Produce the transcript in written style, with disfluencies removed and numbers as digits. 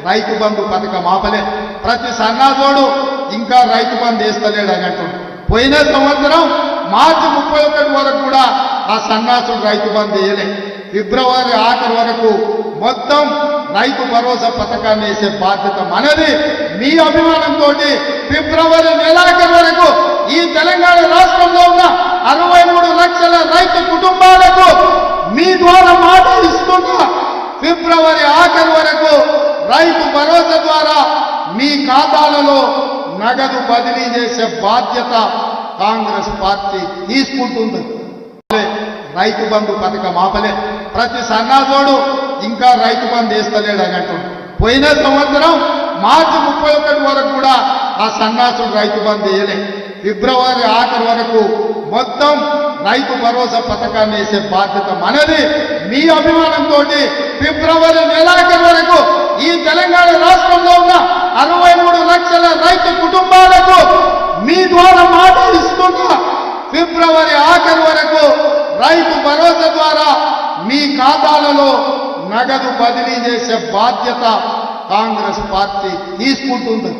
రైతు బంధు పథకం ఆపలే. ప్రతి సన్నాజోడు ఇంకా రైతు బంధు వేస్తలేడు అని అంటున్నాడు. పోయిన సంవత్సరం మార్చి 31 వరకు కూడా ఆ సన్నాసుడు రైతు బంధు వేయలే. ఫిబ్రవరి ఆఖరి వరకు మొత్తం రైతు భరోసా పథకాన్ని వేసే బాధ్యత మనది. మీ అభిమానంతో ఫిబ్రవరి నెలాఖరు వరకు ఈ తెలంగాణ రాష్ట్రంలో ఉన్న 63 లక్షల రైతు కుటుంబాలకు మీ ద్వారా మాట ఇస్తున్నా, ఫిబ్రవరి ఆఖరి వరకు రైతు భరోసా ద్వారా మీ ఖాతాలలో నగదు బదిలీ చేసే బాధ్యత కాంగ్రెస్ పార్టీ తీసుకుంటుంది. రైతు బంధు పథకం ఆపలే. ప్రతి సన్నాజోడు ఇంకా రైతు బంధు వేస్తలేడు అని అంటున్నాడు. పోయిన సంవత్సరం మార్చి 31 వరకు కూడా ఆ సన్నాసుడు రైతు బంధు వేయలే. ఫిబ్రవరి ఆఖరి వరకు మొత్తం రైతు భరోసా పథకాన్ని వేసే బాధ్యత మనది. మీ అభిమానంతో ఫిబ్రవరి నెలాఖరు వరకు ఈ తెలంగాణ రాష్ట్రంలో ఉన్న 63 లక్షల రైతు కుటుంబాలకు మీ ద్వారా మాట ఇస్తున్నా, ఫిబ్రవరి ఆఖరి వరకు రైతు భరోసా ద్వారా మీ ఖాతాలలో నగదు బదిలీ చేసే బాధ్యత కాంగ్రెస్ పార్టీ తీసుకుంటుంది.